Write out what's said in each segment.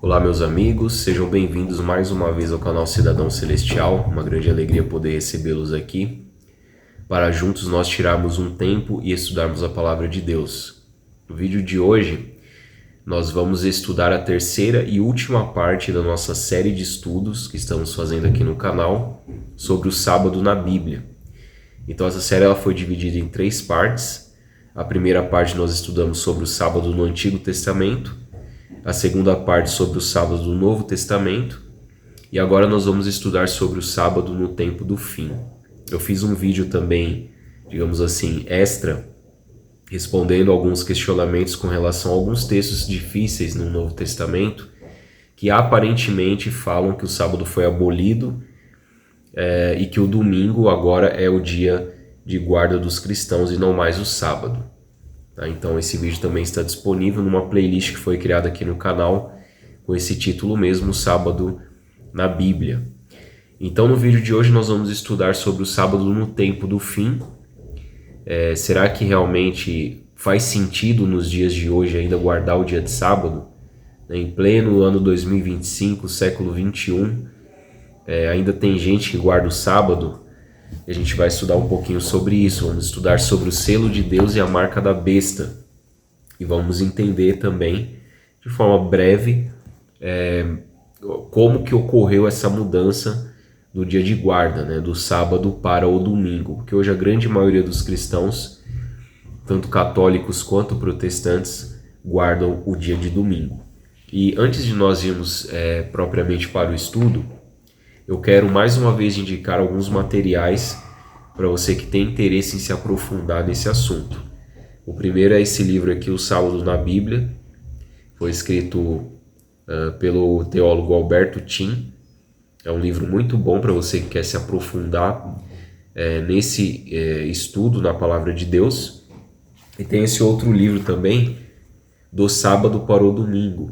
Olá, meus amigos, sejam bem-vindos mais uma vez ao canal Cidadão Celestial. Uma grande alegria poder recebê-los aqui, para juntos nós tirarmos um tempo e estudarmos a Palavra de Deus. No vídeo de hoje, nós vamos estudar a terceira e última parte da nossa série de estudos que estamos fazendo aqui no canal sobre o sábado na Bíblia. Então essa série ela foi dividida em 3 partes. A primeira parte nós estudamos sobre o sábado no Antigo Testamento, a segunda parte sobre o sábado do Novo Testamento, e agora nós vamos estudar sobre o sábado no tempo do fim. Eu fiz um vídeo também, digamos assim, extra, respondendo alguns questionamentos com relação a alguns textos difíceis no Novo Testamento, que aparentemente falam que o sábado foi abolido e que o domingo agora é o dia de guarda dos cristãos e não mais o sábado. Tá? Então esse vídeo também está disponível numa playlist que foi criada aqui no canal com esse título mesmo, Sábado na Bíblia. Então no vídeo de hoje nós vamos estudar sobre o sábado no tempo do fim. Será que realmente faz sentido nos dias de hoje ainda guardar o dia de sábado? Em pleno ano 2025, século 21, ainda tem gente que guarda o sábado. E a gente vai estudar um pouquinho sobre isso, vamos estudar sobre o selo de Deus e a marca da besta. E vamos entender também, de forma breve, como que ocorreu essa mudança do dia de guarda, né, do sábado para o domingo. Porque hoje a grande maioria dos cristãos, tanto católicos quanto protestantes, guardam o dia de domingo. E antes de nós irmos propriamente para o estudo, eu quero mais uma vez indicar alguns materiais para você que tem interesse em se aprofundar nesse assunto. O primeiro é esse livro aqui, O Sábado na Bíblia. Foi escrito pelo teólogo Alberto Tim. É um livro muito bom para você que quer se aprofundar nesse estudo na Palavra de Deus. E tem esse outro livro também, Do Sábado para o Domingo.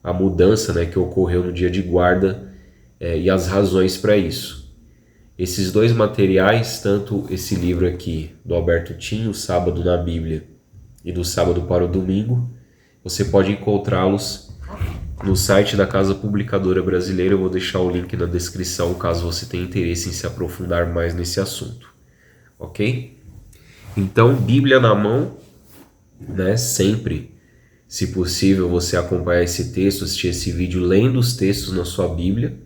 A mudança, né, que ocorreu no dia de guarda e as razões para isso. Esses dois materiais, tanto esse livro aqui do Alberto Tim, O Sábado na Bíblia, e Do Sábado para o Domingo, você pode encontrá-los no site da Casa Publicadora Brasileira. Eu vou deixar o link na descrição caso você tenha interesse em se aprofundar mais nesse assunto, ok? Então, Bíblia na mão, né? Sempre, se possível, você acompanhar esse texto, assistir esse vídeo lendo os textos na sua Bíblia,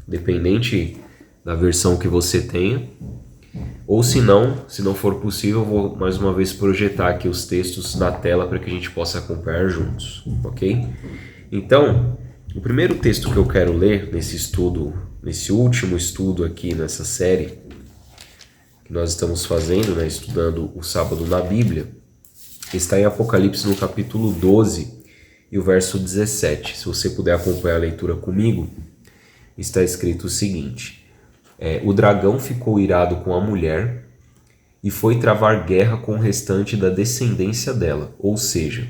dependente da versão que você tenha, ou se não for possível, eu vou mais uma vez projetar aqui os textos na tela para que a gente possa acompanhar juntos, ok? Então, o primeiro texto que eu quero ler nesse estudo, nesse último estudo aqui nessa série que nós estamos fazendo, né, estudando o sábado na Bíblia, está em Apocalipse no capítulo 12 e o verso 17. Se você puder acompanhar a leitura comigo, está escrito o seguinte: o dragão ficou irado com a mulher e foi travar guerra com o restante da descendência dela, ou seja,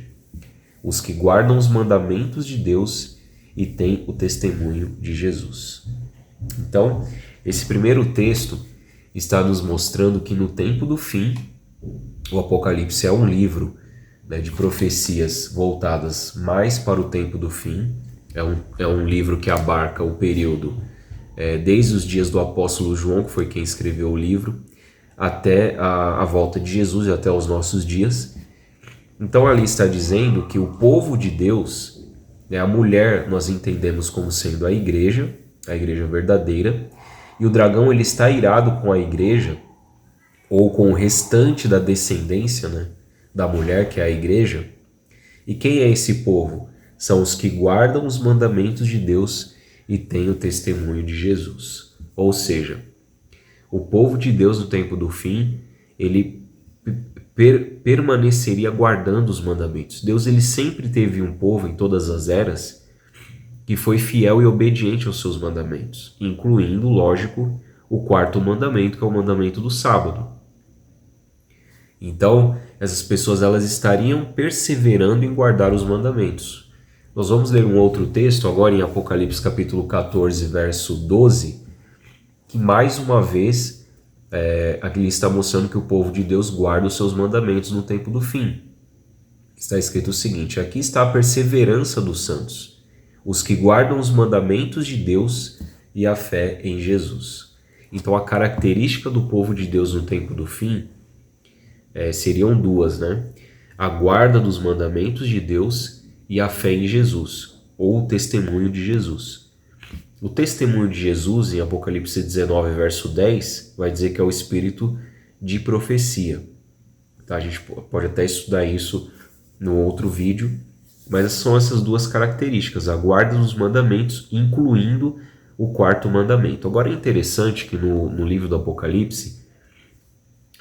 os que guardam os mandamentos de Deus e têm o testemunho de Jesus. Então, esse primeiro texto está nos mostrando que no tempo do fim, o Apocalipse é um livro, né, de profecias voltadas mais para o tempo do fim. É um livro que abarca o período desde os dias do apóstolo João, que foi quem escreveu o livro, até a volta de Jesus e até os nossos dias. Então ali está dizendo que o povo de Deus, né, a mulher nós entendemos como sendo a igreja verdadeira, e o dragão ele está irado com a igreja, ou com o restante da descendência, né, da mulher, que é a igreja. E quem é esse povo? São os que guardam os mandamentos de Deus e têm o testemunho de Jesus. Ou seja, o povo de Deus no tempo do fim, ele permaneceria guardando os mandamentos. Deus ele sempre teve um povo em todas as eras que foi fiel e obediente aos seus mandamentos, incluindo, lógico, o 4º mandamento, que é o mandamento do sábado. Então, essas pessoas elas estariam perseverando em guardar os mandamentos. Nós vamos ler um outro texto agora em Apocalipse capítulo 14, verso 12, que mais uma vez aqui está mostrando que o povo de Deus guarda os seus mandamentos no tempo do fim. Está escrito o seguinte: aqui está a perseverança dos santos, os que guardam os mandamentos de Deus e a fé em Jesus. Então a característica do povo de Deus no tempo do fim seriam duas, né? A guarda dos mandamentos de Deus e a fé em Jesus, ou o testemunho de Jesus. O testemunho de Jesus, em Apocalipse 19, verso 10, vai dizer que é o espírito de profecia. Tá? A gente pode até estudar isso no outro vídeo, mas são essas duas características, a guarda dos mandamentos, incluindo o quarto mandamento. Agora é interessante que no livro do Apocalipse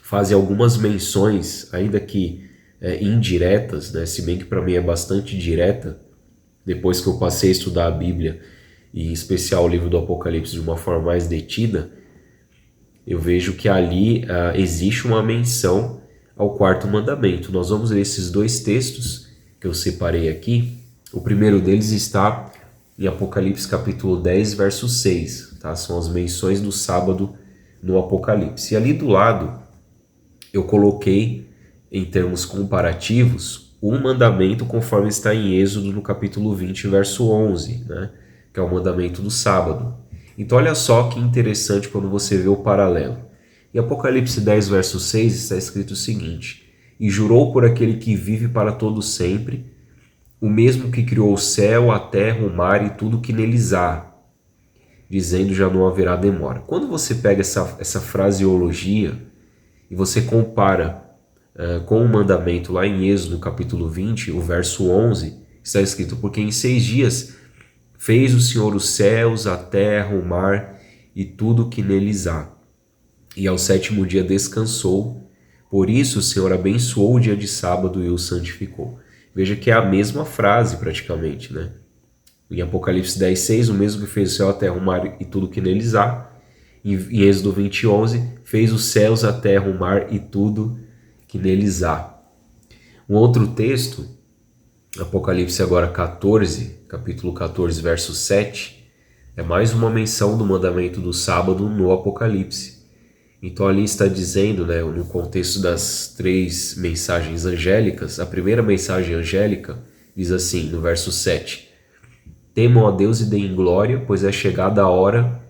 fazem algumas menções, ainda que indiretas, né? Se bem que para mim é bastante direta, depois que eu passei a estudar a Bíblia, e em especial o livro do Apocalipse de uma forma mais detida, eu vejo que ali existe uma menção ao quarto mandamento. Nós vamos ler esses dois textos que eu separei aqui. O primeiro deles está em Apocalipse capítulo 10, verso 6. Tá? São as menções do sábado no Apocalipse. E ali do lado eu coloquei, em termos comparativos, um mandamento conforme está em Êxodo no capítulo 20, verso 11, né? Que é o mandamento do sábado. Então olha só que interessante quando você vê o paralelo. Em Apocalipse 10, verso 6 está escrito o seguinte: e jurou por aquele que vive para todo sempre, o mesmo que criou o céu, a terra, o mar e tudo que neles há, dizendo já não haverá demora. Quando você pega essa fraseologia e você compara com o mandamento lá em Êxodo, no capítulo 20, o verso 11, está escrito: porque em 6 dias fez o Senhor os céus, a terra, o mar e tudo que neles há. E ao 7º dia descansou. Por isso o Senhor abençoou o dia de sábado e o santificou. Veja que é a mesma frase praticamente, né? Em Apocalipse 10, 6, o mesmo que fez o céu, a terra, o mar e tudo que neles há. Em Êxodo 20, 11, fez os céus, a terra, o mar e tudo que neles há. Um outro texto, Apocalipse agora 14, capítulo 14, verso 7, é mais uma menção do mandamento do sábado no Apocalipse. Então ali está dizendo, né, no contexto das 3 mensagens angélicas, a primeira mensagem angélica diz assim, no verso 7, temam a Deus e deem glória, pois é chegada a hora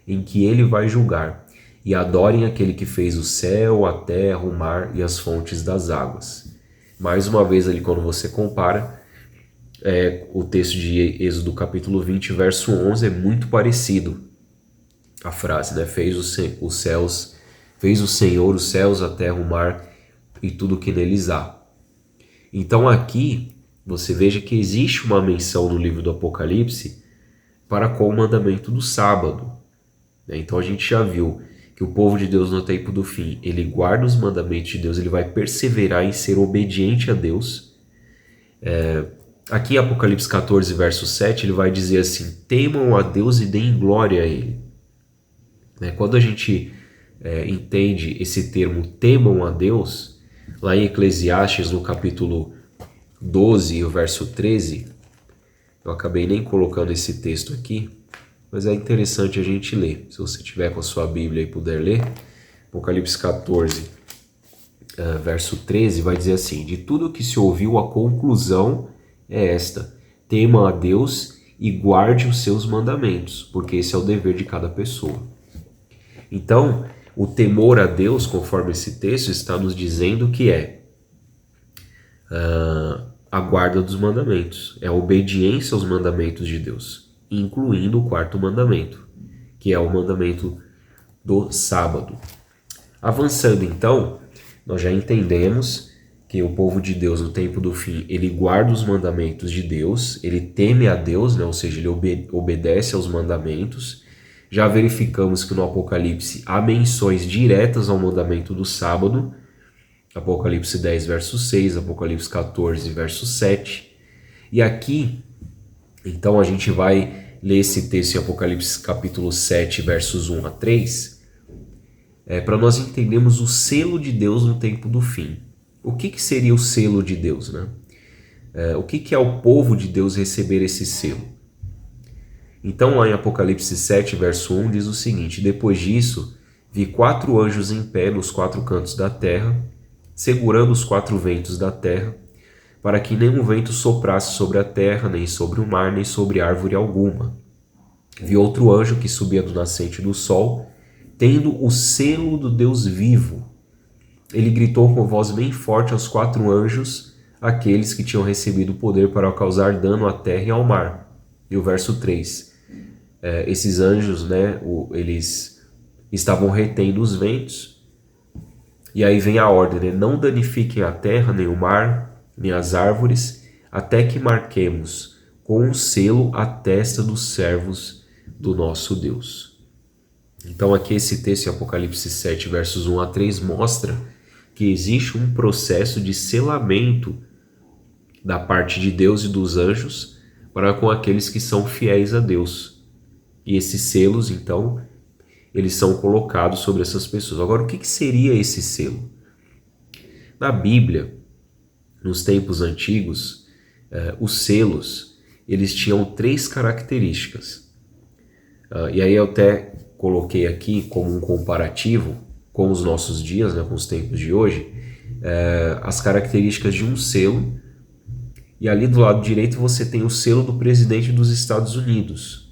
em que ele vai julgar, e adorem aquele que fez o céu, a terra, o mar e as fontes das águas. Mais uma vez ali quando você compara, o texto de Êxodo capítulo 20, verso 11 é muito parecido. A frase, né? Fez o Senhor os céus, a terra, o mar e tudo que neles há. Então aqui você veja que existe uma menção no livro do Apocalipse para com o mandamento do sábado. Então a gente já viu que o povo de Deus no tempo do fim, ele guarda os mandamentos de Deus, ele vai perseverar em ser obediente a Deus. Aqui em Apocalipse 14, verso 7, ele vai dizer assim, temam a Deus e deem glória a Ele. Quando a gente entende esse termo temam a Deus, lá em Eclesiastes, no capítulo 12, o verso 13, eu acabei nem colocando esse texto aqui, mas é interessante a gente ler. Se você tiver com a sua Bíblia e puder ler, Apocalipse 14, verso 13, vai dizer assim, de tudo que se ouviu, a conclusão é esta, tema a Deus e guarde os seus mandamentos, porque esse é o dever de cada pessoa. Então, o temor a Deus, conforme esse texto, está nos dizendo que é a guarda dos mandamentos, é a obediência aos mandamentos de Deus, incluindo o quarto mandamento, que é o mandamento do sábado. Avançando então, nós já entendemos que o povo de Deus no tempo do fim, ele guarda os mandamentos de Deus, ele teme a Deus, né? Ou seja, ele obedece aos mandamentos. Já verificamos que no Apocalipse há menções diretas ao mandamento do sábado, Apocalipse 10, verso 6, Apocalipse 14, verso 7. E aqui, então, a gente vai ler esse texto em Apocalipse capítulo 7, versos 1 a 3, para nós entendermos o selo de Deus no tempo do fim. O que seria o selo de Deus, né? O que é o povo de Deus receber esse selo? Então, lá em Apocalipse 7, verso 1, diz o seguinte: depois disso, vi 4 anjos em pé nos 4 cantos da terra, segurando os 4 ventos da terra, para que nenhum vento soprasse sobre a terra, nem sobre o mar, nem sobre árvore alguma. Vi outro anjo que subia do nascente do sol, tendo o selo do Deus vivo. Ele gritou com voz bem forte aos 4 anjos, aqueles que tinham recebido o poder para causar dano à terra e ao mar. E o verso 3. Esses anjos, né, eles estavam retendo os ventos. E aí vem a ordem, né? Não danifiquem a terra, nem o mar, nem as árvores, até que marquemos com um selo a testa dos servos do nosso Deus. Então aqui esse texto em Apocalipse 7, versos 1 a 3, mostra que existe um processo de selamento da parte de Deus e dos anjos para com aqueles que são fiéis a Deus. E esses selos, então, eles são colocados sobre essas pessoas. Agora, o que seria esse selo? Na Bíblia, nos tempos antigos, os selos, eles tinham 3 características. E aí eu até coloquei aqui como um comparativo com os nossos dias, né, com os tempos de hoje, as características de um selo. E ali do lado direito você tem o selo do presidente dos Estados Unidos.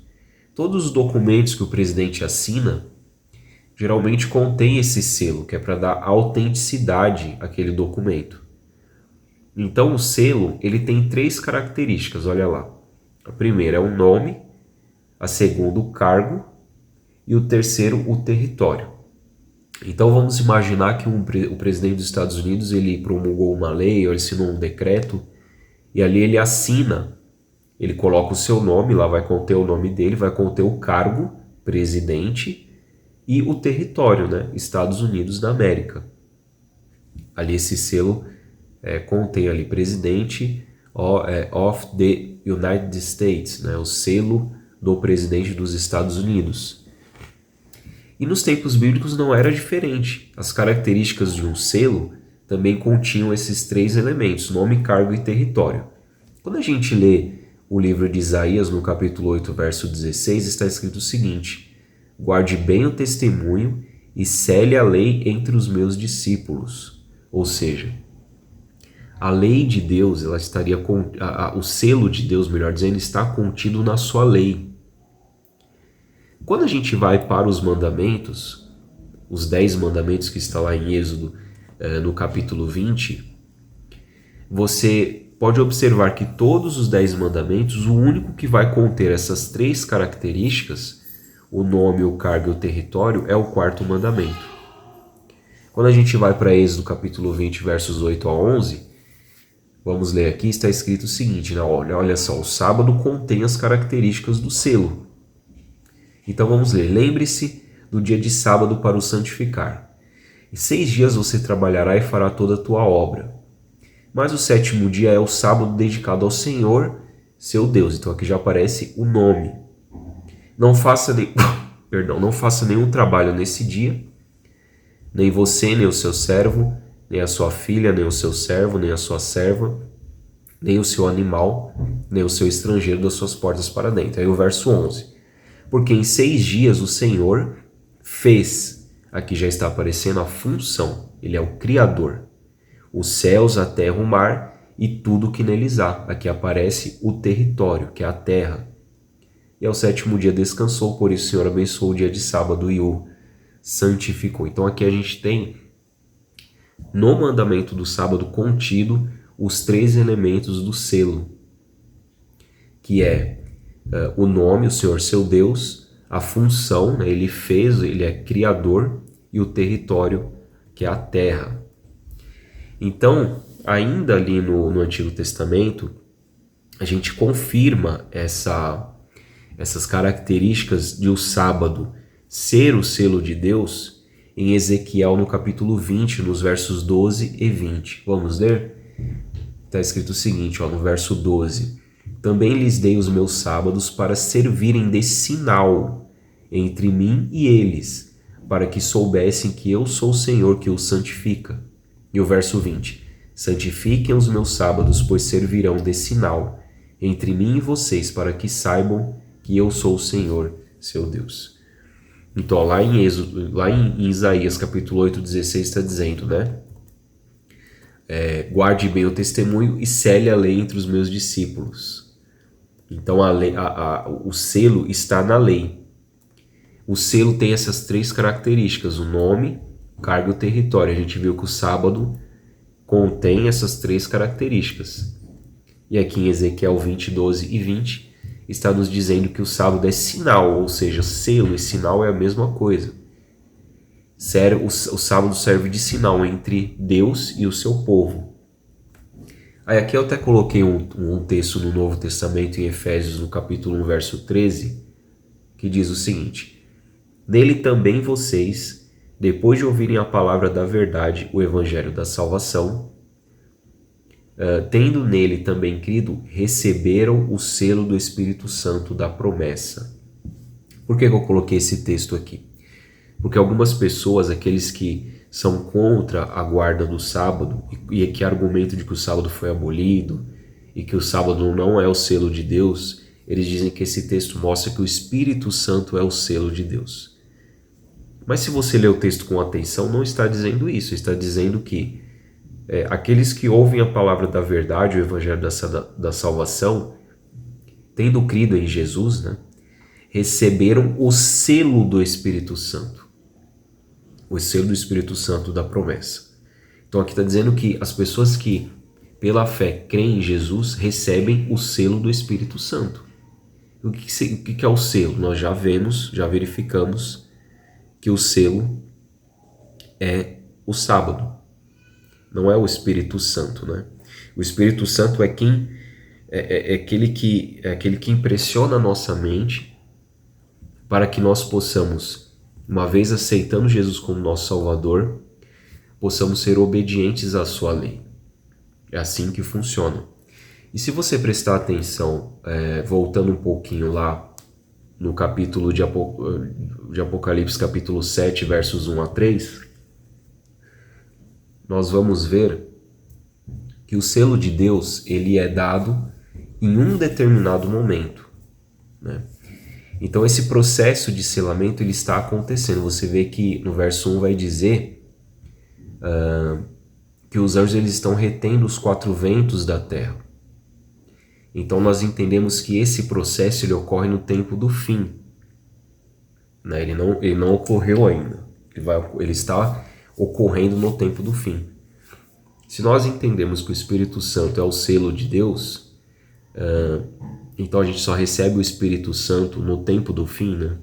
Todos os documentos que o presidente assina geralmente contém esse selo, que é para dar autenticidade àquele documento. Então o selo ele tem 3 características, olha lá. A primeira é o nome, a segunda o cargo e o terceiro o território. Então vamos imaginar que o presidente dos Estados Unidos ele promulgou uma lei ou assinou um decreto e ali ele assina, ele coloca o seu nome, lá vai conter o nome dele, vai conter o cargo, presidente, e o território, né? Estados Unidos da América. Ali esse selo contém ali presidente of the United States, né? O selo do presidente dos Estados Unidos. E nos tempos bíblicos não era diferente. As características de um selo também continham esses 3 elementos, nome, cargo e território. Quando a gente lê o livro de Isaías, no capítulo 8, verso 16, está escrito o seguinte: guarde bem o testemunho e cele a lei entre os meus discípulos. Ou seja, a lei de Deus, ela estaria o selo de Deus, melhor dizendo, está contido na sua lei. Quando a gente vai para os mandamentos, os 10 mandamentos que está lá em Êxodo, no capítulo 20, você pode observar que todos os 10 mandamentos, o único que vai conter essas 3 características, o nome, o cargo e o território, é o 4º mandamento. Quando a gente vai para Êxodo capítulo 20, versos 8 a 11, vamos ler aqui, está escrito o seguinte, né? Olha só, o sábado contém as características do selo. Então vamos ler, lembre-se do dia de sábado para o santificar. Em 6 dias você trabalhará e fará toda a tua obra. Mas o 7º dia é o sábado dedicado ao Senhor, seu Deus. Então aqui já aparece o nome. Não faça nenhum trabalho nesse dia, nem você, nem o seu servo, nem a sua filha, nem o seu servo, nem a sua serva, nem o seu animal, nem o seu estrangeiro das suas portas para dentro. Aí o verso 11. Porque em 6 dias o Senhor fez, aqui já está aparecendo a função, ele é o Criador, os céus, a terra, o mar e tudo que neles há. Aqui aparece o território, que é a terra. E ao 7º dia descansou, por isso o Senhor abençoou o dia de sábado e o santificou. Então aqui a gente tem no mandamento do sábado contido os 3 elementos do selo, que é o nome, o Senhor seu Deus, a função, né? Ele fez, ele é criador, e o território, que é a terra. Então, ainda ali no Antigo Testamento, a gente confirma essas características de o sábado ser o selo de Deus em Ezequiel no capítulo 20, nos versos 12 e 20. Vamos ler? Está escrito o seguinte, no verso 12. Também lhes dei os meus sábados para servirem de sinal entre mim e eles, para que soubessem que eu sou o Senhor que os santifica. E o verso 20. Santifiquem os meus sábados, pois servirão de sinal entre mim e vocês, para que saibam que eu sou o Senhor, seu Deus. Então, lá em Isaías capítulo 8, 16, está dizendo, né? guarde bem o testemunho e cele a lei entre os meus discípulos. Então o selo está na lei. O selo tem essas 3 características: o nome, carga e o território. A gente viu que o sábado contém essas 3 características. E aqui em Ezequiel 20, 12 e 20 está nos dizendo que o sábado é sinal, ou seja, selo e sinal é a mesma coisa. O sábado serve de sinal entre Deus e o seu povo. Aí aqui eu até coloquei um texto no Novo Testamento, em Efésios, no capítulo 1, verso 13, que diz o seguinte: nele também vocês, depois de ouvirem a palavra da verdade, o evangelho da salvação, tendo nele também crido, receberam o selo do Espírito Santo da promessa. Por que eu coloquei esse texto aqui? Porque algumas pessoas, aqueles que são contra a guarda do sábado e que argumentam de que o sábado foi abolido e que o sábado não é o selo de Deus, eles dizem que esse texto mostra que o Espírito Santo é o selo de Deus. Mas se você ler o texto com atenção, não está dizendo isso. Está dizendo que aqueles que ouvem a palavra da verdade, o evangelho da salvação, tendo crido em Jesus, né, receberam o selo do Espírito Santo. O selo do Espírito Santo da promessa. Então aqui está dizendo que as pessoas que pela fé creem em Jesus recebem o selo do Espírito Santo. O que é o selo? Nós já verificamos que o selo é o sábado, não é o Espírito Santo, né? O Espírito Santo é aquele que impressiona a nossa mente para que nós possamos, uma vez aceitando Jesus como nosso Salvador, possamos ser obedientes à sua lei. É assim que funciona. E se você prestar atenção, voltando um pouquinho lá no capítulo de Apocalipse, capítulo 7, versos 1 a 3, nós vamos ver que o selo de Deus ele é dado em um determinado momento, né? Então esse processo de selamento ele está acontecendo. Você vê que no verso 1 vai dizer que os anjos eles estão retendo os 4 ventos da terra. Então nós entendemos que esse processo ele ocorre no tempo do fim, né? Ele não ocorreu ainda. Ele está ocorrendo no tempo do fim. Se nós entendemos que o Espírito Santo é o selo de Deus, então a gente só recebe o Espírito Santo no tempo do fim, né?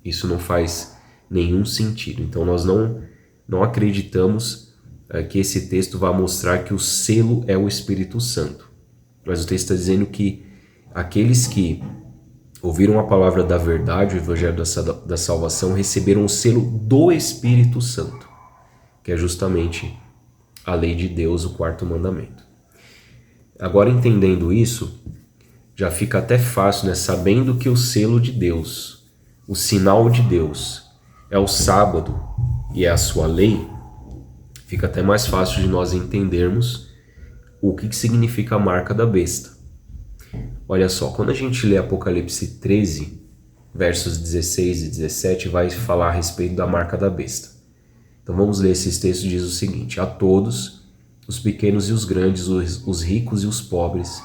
Isso não faz nenhum sentido. Então nós não acreditamos que esse texto vai mostrar que o selo é o Espírito Santo. Mas o texto está dizendo que aqueles que ouviram a palavra da verdade, o evangelho da salvação, receberam o selo do Espírito Santo, que é justamente a lei de Deus, o 4º mandamento. Agora, entendendo isso, já fica até fácil, né? Sabendo que o selo de Deus, o sinal de Deus, é o sábado e é a sua lei, fica até mais fácil de nós entendermos o que significa a marca da besta. Olha só, quando a gente lê Apocalipse 13, versos 16 e 17, vai falar a respeito da marca da besta. Então vamos ler esses textos, diz o seguinte: a todos, os pequenos e os grandes, os ricos e os pobres,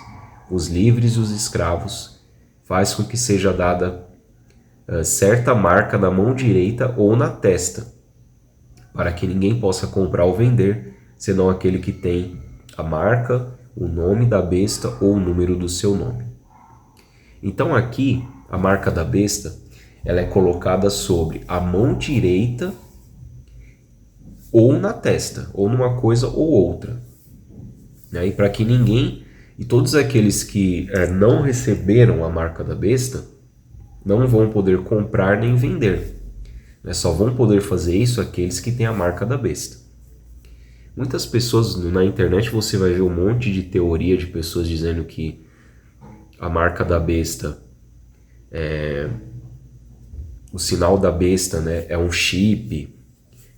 os livres e os escravos, faz com que seja dada certa marca na mão direita ou na testa, para que ninguém possa comprar ou vender, senão aquele que tem a marca, o nome da besta ou o número do seu nome. Então aqui, a marca da besta, ela é colocada sobre a mão direita ou na testa, ou numa coisa ou outra, né? E para que ninguém, e todos aqueles que não receberam a marca da besta, não vão poder comprar nem vender, né? Só vão poder fazer isso aqueles que têm a marca da besta. Muitas pessoas na internet você vai ver um monte de teoria de pessoas dizendo que a marca da besta, o sinal da besta, né, é um chip.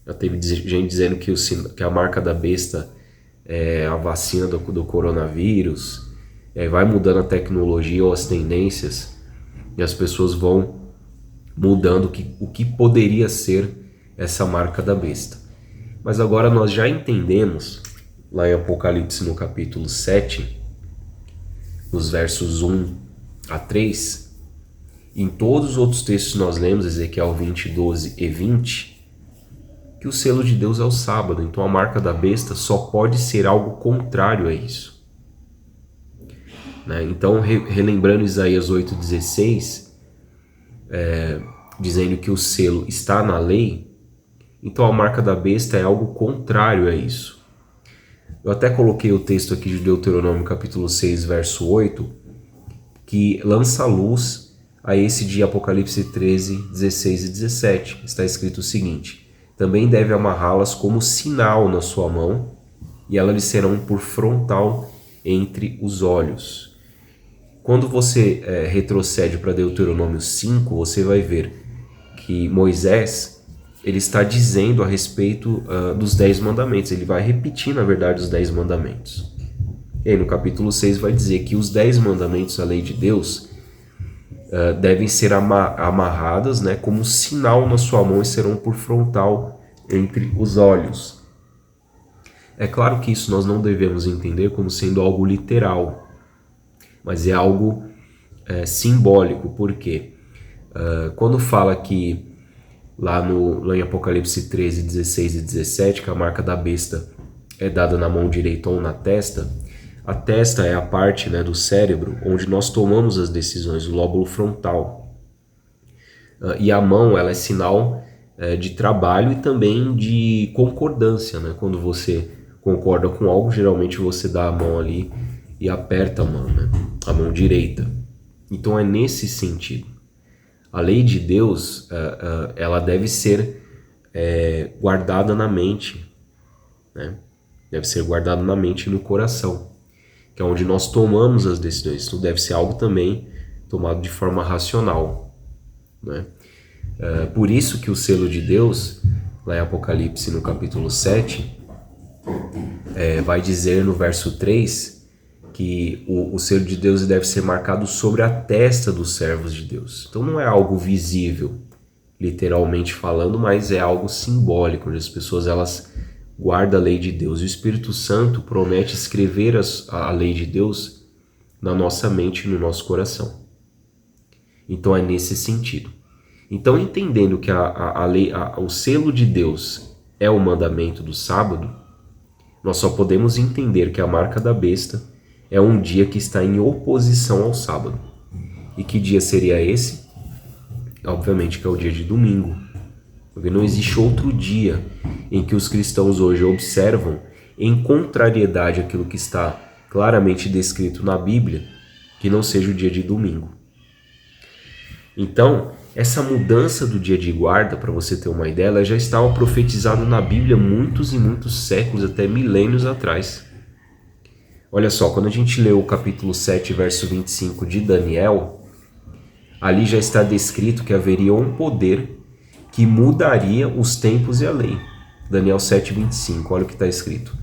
Já teve gente dizendo que a marca da besta é a vacina do coronavírus. Vai mudando a tecnologia ou as tendências e as pessoas vão mudando o que poderia ser essa marca da besta. Mas agora nós já entendemos lá em Apocalipse no capítulo 7, nos versos 1 a 3, em todos os outros textos que nós lemos, Ezequiel 20, 12 e 20, que o selo de Deus é o sábado. Então a marca da besta só pode ser algo contrário a isso. Né? Então, relembrando Isaías 8,16, dizendo que o selo está na lei, então a marca da besta é algo contrário a isso. Eu até coloquei o texto aqui de Deuteronômio capítulo 6, verso 8, que lança luz a esse de Apocalipse 13, 16 e 17. Está escrito o seguinte: também deve amarrá-las como sinal na sua mão, e elas lhe serão por frontal entre os olhos. Quando você retrocede para Deuteronômio 5, você vai ver que Moisés ele está dizendo a respeito dos 10 mandamentos. Ele vai repetir, na verdade, os 10 mandamentos. E aí no capítulo 6 vai dizer que os 10 mandamentos, a lei de Deus, devem ser amarradas, né, como sinal na sua mão e serão por frontal entre os olhos. É claro que isso nós não devemos entender como sendo algo literal, mas é algo simbólico. Por quê? Quando fala que lá em Apocalipse 13, 16 e 17, que a marca da besta é dada na mão direita ou na testa, a testa é a parte, né, do cérebro onde nós tomamos as decisões, o lóbulo frontal. E a mão ela é sinal de trabalho e também de concordância. Né? Quando você concorda com algo, geralmente você dá a mão ali e aperta a mão, né? A mão direita. Então é nesse sentido. A lei de Deus, ela deve ser guardada na mente, né? Deve ser guardada na mente e no coração, que é onde nós tomamos as decisões. Isso deve ser algo também tomado de forma racional, né? Por isso que o selo de Deus, lá em Apocalipse no capítulo 7, vai dizer no verso 3, que o selo de Deus deve ser marcado sobre a testa dos servos de Deus. Então não é algo visível, literalmente falando, mas é algo simbólico, onde as pessoas elas guardam a lei de Deus. E o Espírito Santo promete escrever a lei de Deus na nossa mente e no nosso coração. Então é nesse sentido. Então, entendendo que o selo de Deus é o mandamento do sábado, nós só podemos entender que a marca da besta é um dia que está em oposição ao sábado. E que dia seria esse? Obviamente que é o dia de domingo. Porque não existe outro dia em que os cristãos hoje observam em contrariedade àquilo que está claramente descrito na Bíblia, que não seja o dia de domingo. Então, essa mudança do dia de guarda, para você ter uma ideia, ela já estava profetizada na Bíblia muitos e muitos séculos, até milênios atrás. Olha só, quando a gente lê o capítulo 7, verso 25 de Daniel, ali já está descrito que haveria um poder que mudaria os tempos e a lei. Daniel 7, 25, olha o que está escrito.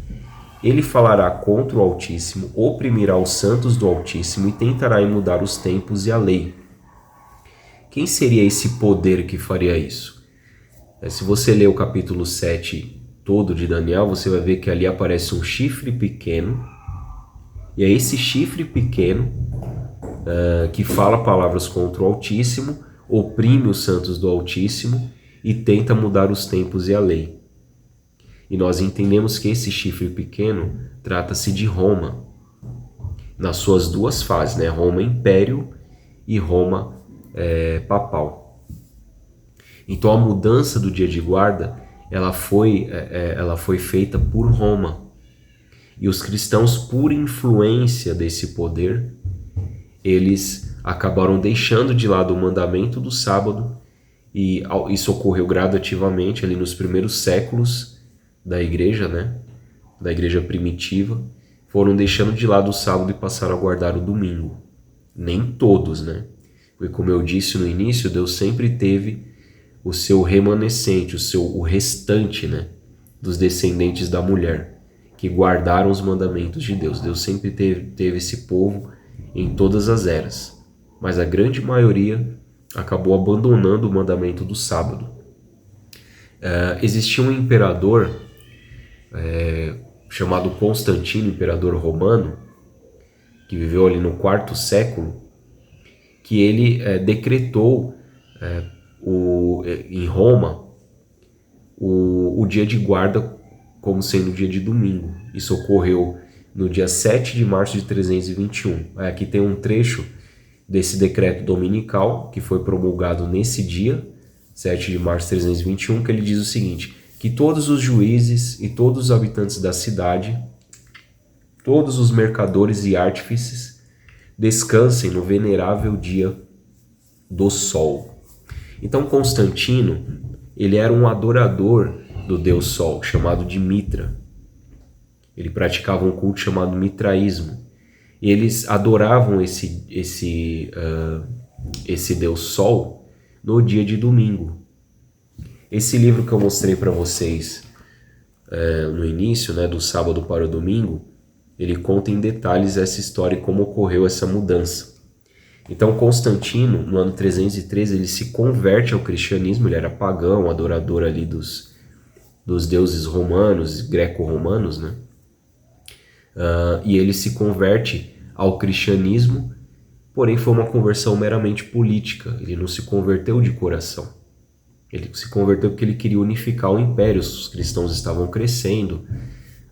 Ele falará contra o Altíssimo, oprimirá os santos do Altíssimo e tentará mudar os tempos e a lei. Quem seria esse poder que faria isso? Se você ler o capítulo 7 todo de Daniel, você vai ver que ali aparece um chifre pequeno, e é esse chifre pequeno que fala palavras contra o Altíssimo, oprime os santos do Altíssimo e tenta mudar os tempos e a lei. E nós entendemos que esse chifre pequeno trata-se de Roma, nas suas duas fases, né? Roma Império e Roma Papal. Então a mudança do dia de guarda ela foi feita por Roma. E os cristãos, por influência desse poder, eles acabaram deixando de lado o mandamento do sábado, e isso ocorreu gradativamente ali nos primeiros séculos da igreja, né? Da igreja primitiva, foram deixando de lado o sábado e passaram a guardar o domingo. Nem todos, né? Porque como eu disse no início, Deus sempre teve o seu remanescente, o restante, né? Dos descendentes da mulher, que guardaram os mandamentos de Deus. Deus sempre teve esse povo em todas as eras, mas a grande maioria acabou abandonando o mandamento do sábado. Existia um imperador chamado Constantino, imperador romano, que viveu ali no quarto século, que ele decretou em Roma o dia de guarda como sendo o dia de domingo. Isso ocorreu no dia 7 de março de 321. Aqui tem um trecho desse decreto dominical que foi promulgado nesse dia, 7 de março de 321, que ele diz o seguinte: que todos os juízes e todos os habitantes da cidade, todos os mercadores e artífices, descansem no venerável dia do sol. Então Constantino, ele era um adorador do deus Sol, chamado de Mitra. Ele praticava um culto chamado mitraísmo. E eles adoravam esse deus Sol no dia de domingo. Esse livro que eu mostrei para vocês no início, né, do sábado para o domingo, ele conta em detalhes essa história e como ocorreu essa mudança. Então Constantino, no ano 313, ele se converte ao cristianismo. Ele era pagão, adorador ali dos deuses romanos, greco-romanos, né? E ele se converte ao cristianismo, porém foi uma conversão meramente política. Ele não se converteu de coração. Ele se converteu porque ele queria unificar o império. Os cristãos estavam crescendo,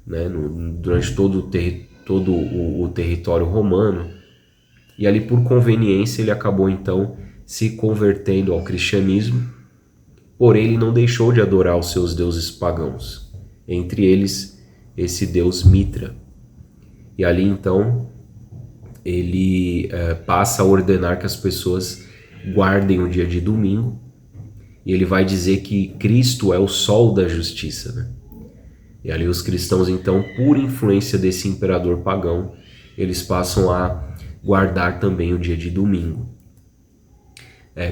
né, durante todo o território romano. E ali, por conveniência, ele acabou então se convertendo ao cristianismo, porém ele não deixou de adorar os seus deuses pagãos, entre eles esse deus Mitra. E ali então ele passa a ordenar que as pessoas guardem o dia de domingo, e ele vai dizer que Cristo é o sol da justiça, né? E ali os cristãos então, por influência desse imperador pagão, eles passam a guardar também o dia de domingo.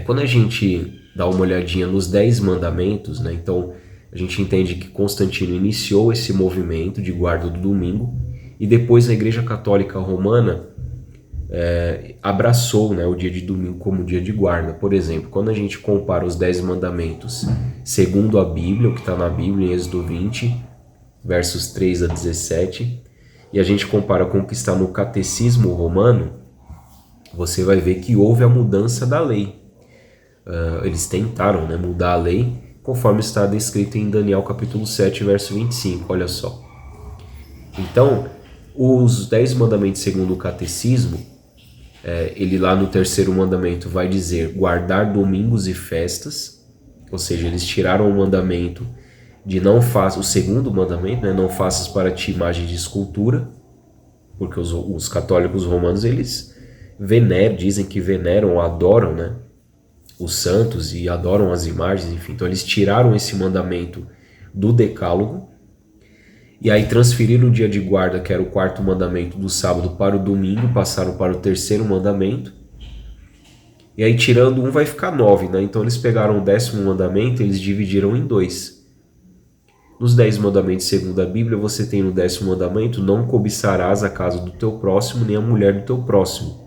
Quando a gente dá uma olhadinha nos 10 mandamentos, né, então a gente entende que Constantino iniciou esse movimento de guarda do domingo, e depois a Igreja Católica Romana abraçou, né, o dia de domingo como dia de guarda. Por exemplo, quando a gente compara os 10 mandamentos segundo a Bíblia, o que está na Bíblia em Êxodo 20, versos 3 a 17, e a gente compara com o que está no Catecismo Romano, você vai ver que houve a mudança da lei. Eles tentaram, né, mudar a lei, conforme está descrito em Daniel capítulo 7, verso 25, olha só. Então, os 10 mandamentos segundo o Catecismo, ele lá no terceiro mandamento vai dizer guardar domingos e festas, ou seja, eles tiraram o mandamento de não faça, o segundo mandamento, né, não faças para ti imagem de escultura, porque os católicos romanos, eles dizem que veneram, adoram, né, os santos e adoram as imagens, enfim. Então eles tiraram esse mandamento do decálogo e aí transferiram o dia de guarda, que era o quarto mandamento, do sábado para o domingo, passaram para o terceiro mandamento. E aí tirando um vai ficar 9, né? Então eles pegaram o 10º mandamento e eles dividiram em 2. Nos 10 mandamentos segundo a Bíblia, você tem no 10º mandamento: não cobiçarás a casa do teu próximo, nem a mulher do teu próximo.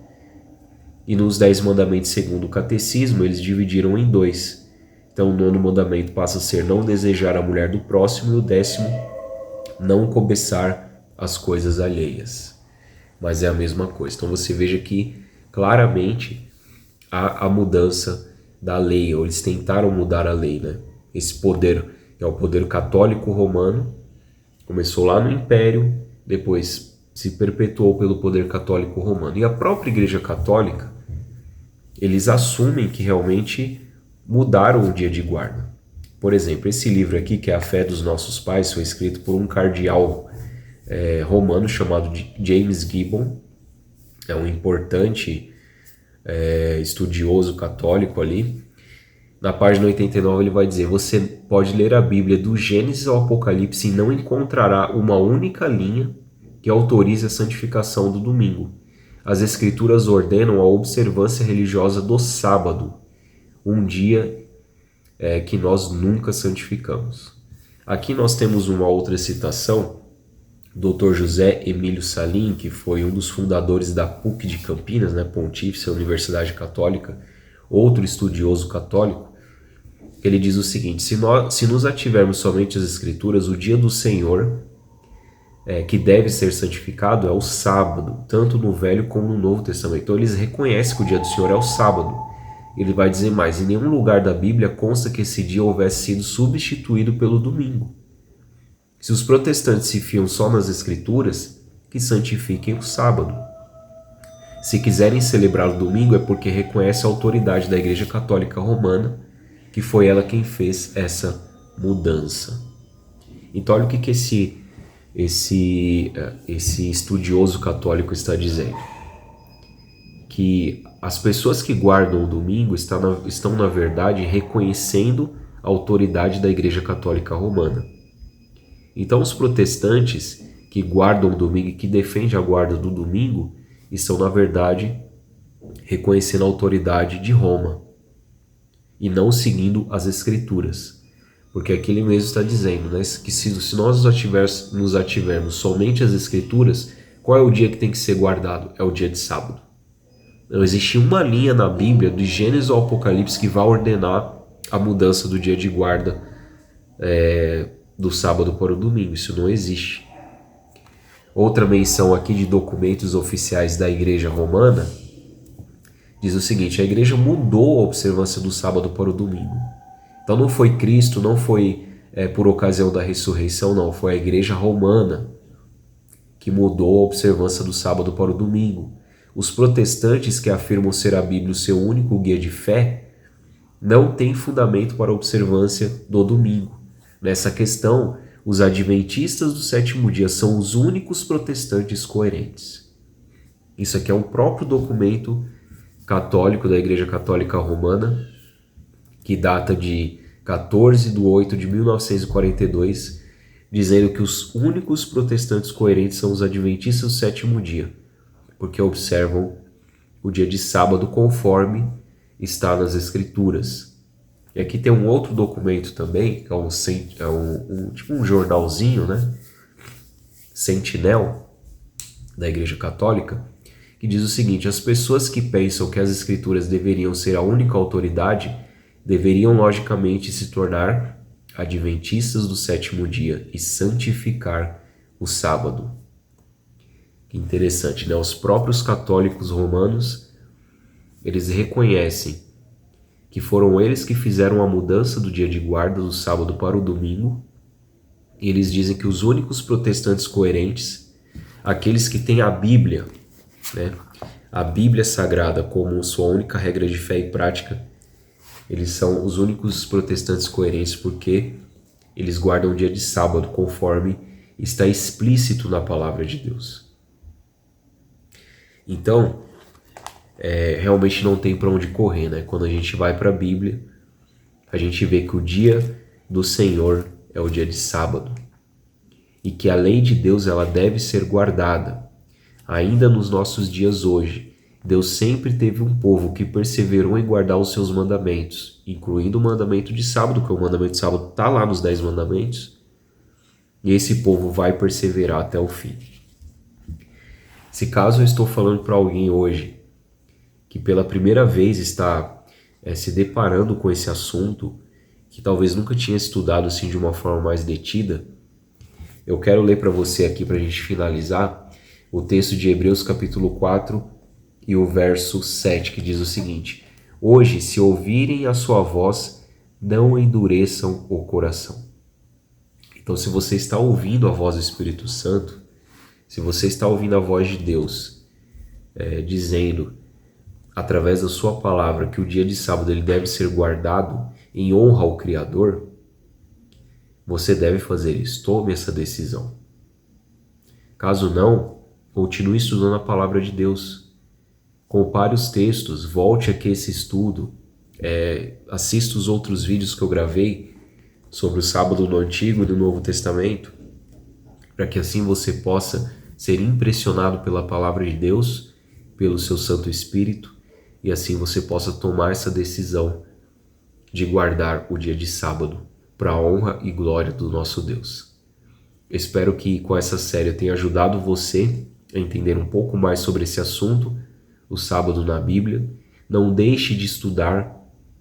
E nos 10 mandamentos segundo o Catecismo, eles dividiram em 2. Então o 9º mandamento passa a ser não desejar a mulher do próximo, e o 10º, não cobiçar as coisas alheias. Mas é a mesma coisa. Então você veja que claramente há a mudança da lei, ou eles tentaram mudar a lei, né? Esse poder, que é o poder católico romano, começou lá no Império, depois se perpetuou pelo poder católico romano. E a própria Igreja Católica, eles assumem que realmente mudaram o dia de guarda. Por exemplo, esse livro aqui, que é A Fé dos Nossos Pais, foi escrito por um cardeal romano chamado James Gibbon. É um importante estudioso católico ali. Na página 89 ele vai dizer: você pode ler a Bíblia do Gênesis ao Apocalipse e não encontrará uma única linha que autorize a santificação do domingo. As Escrituras ordenam a observância religiosa do sábado, um dia que nós nunca santificamos. Aqui nós temos uma outra citação, Dr. José Emílio Salim, que foi um dos fundadores da PUC de Campinas, né, Pontífice Universidade Católica, outro estudioso católico. Ele diz o seguinte: se nos ativermos somente às Escrituras, o dia do Senhor que deve ser santificado é o sábado, tanto no Velho como no Novo Testamento. Então eles reconhecem que o dia do Senhor é o sábado. Ele vai dizer mais, em nenhum lugar da Bíblia consta que esse dia houvesse sido substituído pelo domingo. Se os protestantes se fiam só nas Escrituras, que santifiquem o sábado. Se quiserem celebrar o domingo é porque reconhece a autoridade da Igreja Católica Romana, que foi ela quem fez essa mudança. Então olha o que esse estudioso católico está dizendo. Que as pessoas que guardam o domingo estão na verdade reconhecendo a autoridade da Igreja Católica Romana. Então os protestantes que guardam o domingo e que defendem a guarda do domingo estão na verdade reconhecendo a autoridade de Roma e não seguindo as Escrituras. Porque aqui ele mesmo está dizendo, né, que se nós nos ativermos somente às Escrituras, qual é o dia que tem que ser guardado? É o dia de sábado. Não existe uma linha na Bíblia, de Gênesis ao Apocalipse, que vá ordenar a mudança do dia de guarda do sábado para o domingo. Isso não existe. Outra menção aqui de documentos oficiais da Igreja Romana diz o seguinte: a Igreja mudou a observância do sábado para o domingo. Então não foi Cristo, não foi por ocasião da ressurreição, não. Foi a Igreja Romana que mudou a observância do sábado para o domingo. Os protestantes que afirmam ser a Bíblia o seu único guia de fé não têm fundamento para a observância do domingo. Nessa questão, os adventistas do sétimo dia são os únicos protestantes coerentes. Isso aqui é um próprio documento católico da Igreja Católica Romana, que data de 14/8/1942, dizendo que os únicos protestantes coerentes são os adventistas do sétimo dia, porque observam o dia de sábado conforme está nas Escrituras. E aqui tem um outro documento também, que é tipo um jornalzinho, né? Sentinel, da Igreja Católica, que diz o seguinte: as pessoas que pensam que as Escrituras deveriam ser a única autoridade deveriam logicamente se tornar adventistas do sétimo dia e santificar o sábado. Que interessante, né? Os próprios católicos romanos, eles reconhecem que foram eles que fizeram a mudança do dia de guarda do sábado para o domingo, e eles dizem que os únicos protestantes coerentes, aqueles que têm a Bíblia, né, a Bíblia Sagrada como sua única regra de fé e prática, eles são os únicos protestantes coerentes porque eles guardam o dia de sábado conforme está explícito na palavra de Deus. Então, realmente não tem para onde correr, né? Quando a gente vai para a Bíblia, a gente vê que o dia do Senhor é o dia de sábado e que a lei de Deus ela deve ser guardada. Ainda nos nossos dias hoje, Deus sempre teve um povo que perseverou em guardar os seus mandamentos, incluindo o mandamento de sábado, que o mandamento de sábado está lá nos 10 mandamentos, e esse povo vai perseverar até o fim. Se caso eu estou falando para alguém hoje que pela primeira vez está se deparando com esse assunto, que talvez nunca tinha estudado assim de uma forma mais detida, eu quero ler para você aqui, para a gente finalizar, o texto de Hebreus capítulo 4 e o verso 7, que diz o seguinte: hoje, se ouvirem a sua voz, não endureçam o coração. Então, se você está ouvindo a voz do Espírito Santo, se você está ouvindo a voz de Deus dizendo, através da sua palavra, que o dia de sábado ele deve ser guardado em honra ao Criador, você deve fazer isso. Tome essa decisão. Caso não, continue estudando a palavra de Deus. Compare os textos, volte aqui a esse estudo, assista os outros vídeos que eu gravei sobre o sábado no Antigo e no Novo Testamento, para que assim você possa ser impressionado pela palavra de Deus, pelo seu Santo Espírito, e assim você possa tomar essa decisão de guardar o dia de sábado para a honra e glória do nosso Deus. Espero que com essa série eu tenha ajudado você a entender um pouco mais sobre esse assunto, o sábado na Bíblia. Não deixe de estudar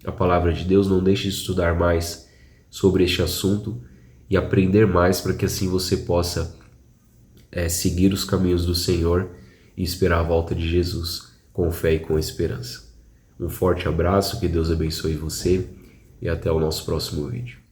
a palavra de Deus, não deixe de estudar mais sobre este assunto e aprender mais para que assim você possa seguir os caminhos do Senhor e esperar a volta de Jesus com fé e com esperança. Um forte abraço, que Deus abençoe você e até o nosso próximo vídeo.